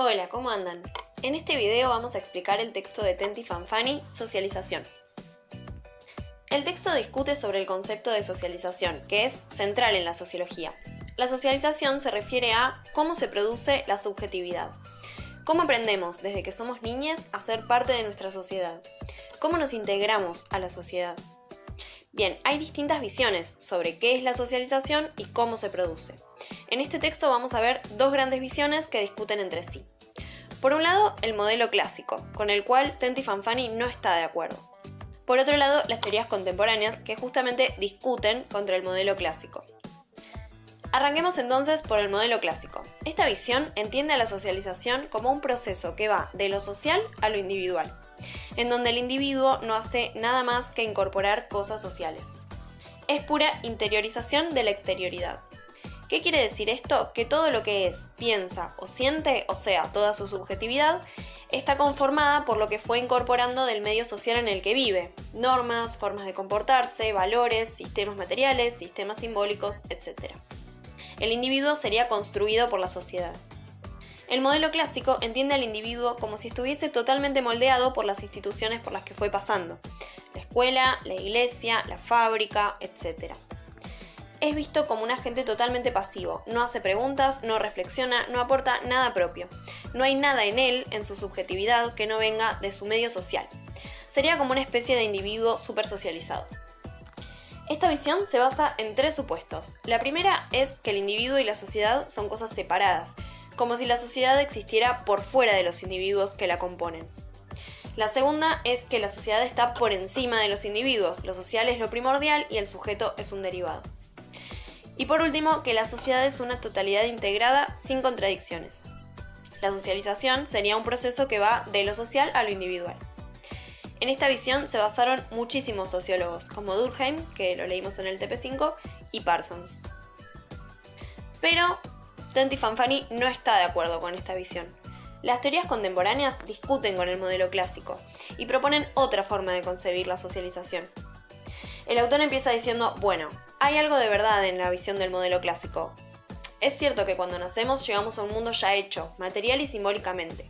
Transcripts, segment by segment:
Hola, ¿cómo andan? En este video vamos a explicar el texto de Tenty Fanfani, Socialización. El texto discute sobre el concepto de socialización, que es central en la sociología. La socialización se refiere a cómo se produce la subjetividad. ¿Cómo aprendemos desde que somos niñas a ser parte de nuestra sociedad? ¿Cómo nos integramos a la sociedad? Bien, hay distintas visiones sobre qué es la socialización y cómo se produce. En este texto vamos a ver dos grandes visiones que discuten entre sí. Por un lado, el modelo clásico, con el cual Tenty Fanfani no está de acuerdo. Por otro lado, las teorías contemporáneas, que justamente discuten contra el modelo clásico. Arranquemos entonces por el modelo clásico. Esta visión entiende a la socialización como un proceso que va de lo social a lo individual, en donde el individuo no hace nada más que incorporar cosas sociales. Es pura interiorización de la exterioridad. ¿Qué quiere decir esto? Que todo lo que es, piensa o siente, o sea, toda su subjetividad, está conformada por lo que fue incorporando del medio social en el que vive: normas, formas de comportarse, valores, sistemas materiales, sistemas simbólicos, etc. El individuo sería construido por la sociedad. El modelo clásico entiende al individuo como si estuviese totalmente moldeado por las instituciones por las que fue pasando: la escuela, la iglesia, la fábrica, etc. Es visto como un agente totalmente pasivo, no hace preguntas, no reflexiona, no aporta nada propio. No hay nada en él, en su subjetividad, que no venga de su medio social. Sería como una especie de individuo supersocializado. Esta visión se basa en tres supuestos. La primera es que el individuo y la sociedad son cosas separadas, como si la sociedad existiera por fuera de los individuos que la componen. La segunda es que la sociedad está por encima de los individuos, lo social es lo primordial y el sujeto es un derivado. Y por último, que la sociedad es una totalidad integrada sin contradicciones. La socialización sería un proceso que va de lo social a lo individual. En esta visión se basaron muchísimos sociólogos, como Durkheim, que lo leímos en el TP5, y Parsons. Pero Tenty Fanfani no está de acuerdo con esta visión. Las teorías contemporáneas discuten con el modelo clásico y proponen otra forma de concebir la socialización. El autor empieza diciendo, bueno, hay algo de verdad en la visión del modelo clásico. Es cierto que cuando nacemos llegamos a un mundo ya hecho, material y simbólicamente.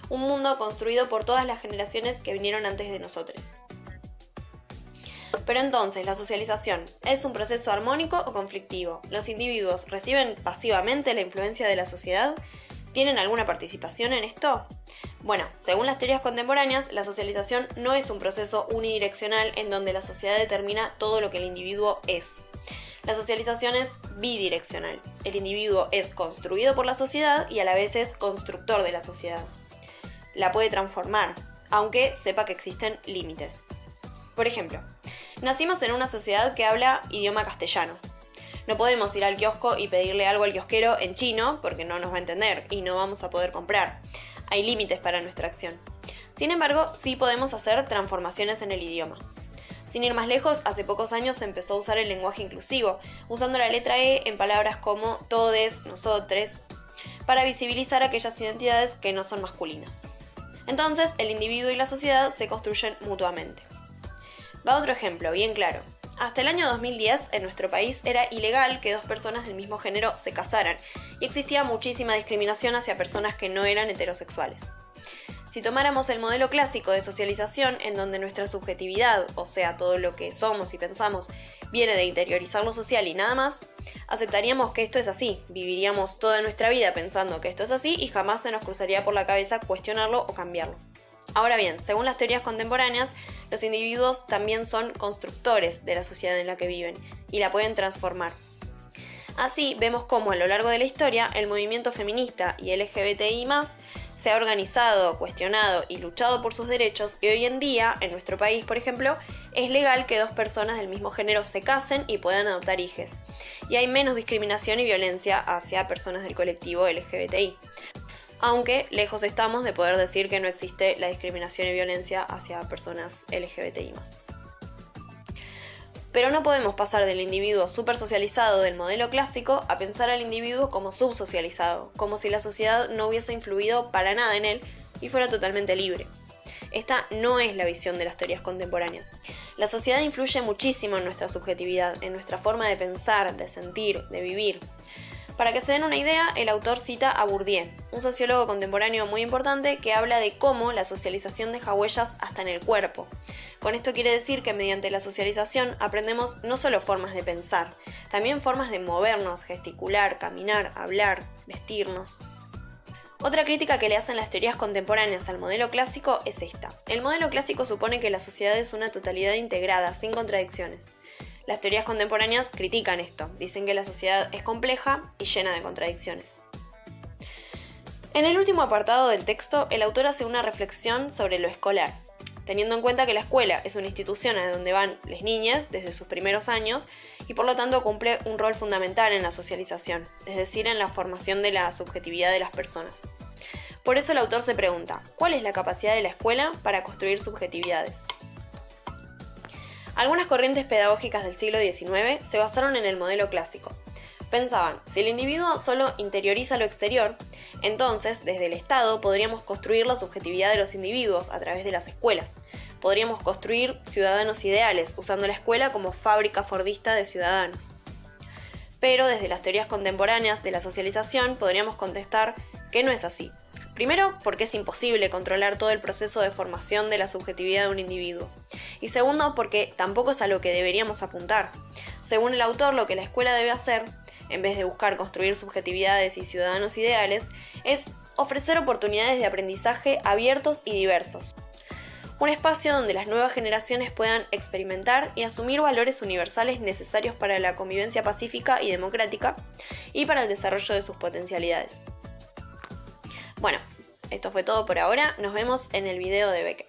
Un mundo construido por todas las generaciones que vinieron antes de nosotros. Pero entonces, ¿la socialización es un proceso armónico o conflictivo? ¿Los individuos reciben pasivamente la influencia de la sociedad? ¿Tienen alguna participación en esto? Bueno, según las teorías contemporáneas, la socialización no es un proceso unidireccional en donde la sociedad determina todo lo que el individuo es. La socialización es bidireccional. El individuo es construido por la sociedad y a la vez es constructor de la sociedad. La puede transformar, aunque sepa que existen límites. Por ejemplo, nacimos en una sociedad que habla idioma castellano. No podemos ir al kiosco y pedirle algo al kiosquero en chino porque no nos va a entender y no vamos a poder comprar. Hay límites para nuestra acción. Sin embargo, sí podemos hacer transformaciones en el idioma. Sin ir más lejos, hace pocos años se empezó a usar el lenguaje inclusivo, usando la letra E en palabras como todes, nosotres, para visibilizar aquellas identidades que no son masculinas. Entonces, el individuo y la sociedad se construyen mutuamente. Va otro ejemplo, bien claro. Hasta el año 2010, en nuestro país era ilegal que dos personas del mismo género se casaran, y existía muchísima discriminación hacia personas que no eran heterosexuales. Si tomáramos el modelo clásico de socialización, en donde nuestra subjetividad, o sea, todo lo que somos y pensamos, viene de interiorizar lo social y nada más, aceptaríamos que esto es así, viviríamos toda nuestra vida pensando que esto es así y jamás se nos cruzaría por la cabeza cuestionarlo o cambiarlo. Ahora bien, según las teorías contemporáneas, los individuos también son constructores de la sociedad en la que viven y la pueden transformar. Así vemos cómo a lo largo de la historia el movimiento feminista y LGBTI+, se ha organizado, cuestionado y luchado por sus derechos, y hoy en día, en nuestro país por ejemplo, es legal que dos personas del mismo género se casen y puedan adoptar hijos. Y hay menos discriminación y violencia hacia personas del colectivo LGBTI. Aunque lejos estamos de poder decir que no existe la discriminación y violencia hacia personas LGBTI+. Pero no podemos pasar del individuo supersocializado del modelo clásico a pensar al individuo como subsocializado, como si la sociedad no hubiese influido para nada en él y fuera totalmente libre. Esta no es la visión de las teorías contemporáneas. La sociedad influye muchísimo en nuestra subjetividad, en nuestra forma de pensar, de sentir, de vivir. Para que se den una idea, el autor cita a Bourdieu, un sociólogo contemporáneo muy importante que habla de cómo la socialización deja huellas hasta en el cuerpo. Con esto quiere decir que mediante la socialización aprendemos no solo formas de pensar, también formas de movernos, gesticular, caminar, hablar, vestirnos. Otra crítica que le hacen las teorías contemporáneas al modelo clásico es esta. El modelo clásico supone que la sociedad es una totalidad integrada, sin contradicciones. Las teorías contemporáneas critican esto, dicen que la sociedad es compleja y llena de contradicciones. En el último apartado del texto, el autor hace una reflexión sobre lo escolar, teniendo en cuenta que la escuela es una institución a donde van las niñas desde sus primeros años y por lo tanto cumple un rol fundamental en la socialización, es decir, en la formación de la subjetividad de las personas. Por eso el autor se pregunta, ¿cuál es la capacidad de la escuela para construir subjetividades? Algunas corrientes pedagógicas del siglo XIX se basaron en el modelo clásico. Pensaban, si el individuo solo interioriza lo exterior, entonces desde el Estado podríamos construir la subjetividad de los individuos a través de las escuelas. Podríamos construir ciudadanos ideales, usando la escuela como fábrica fordista de ciudadanos. Pero desde las teorías contemporáneas de la socialización podríamos contestar que no es así. Primero, porque es imposible controlar todo el proceso de formación de la subjetividad de un individuo. Y segundo, porque tampoco es a lo que deberíamos apuntar. Según el autor, lo que la escuela debe hacer, en vez de buscar construir subjetividades y ciudadanos ideales, es ofrecer oportunidades de aprendizaje abiertos y diversos. Un espacio donde las nuevas generaciones puedan experimentar y asumir valores universales necesarios para la convivencia pacífica y democrática y para el desarrollo de sus potencialidades. Bueno, esto fue todo por ahora, nos vemos en el video de Becker.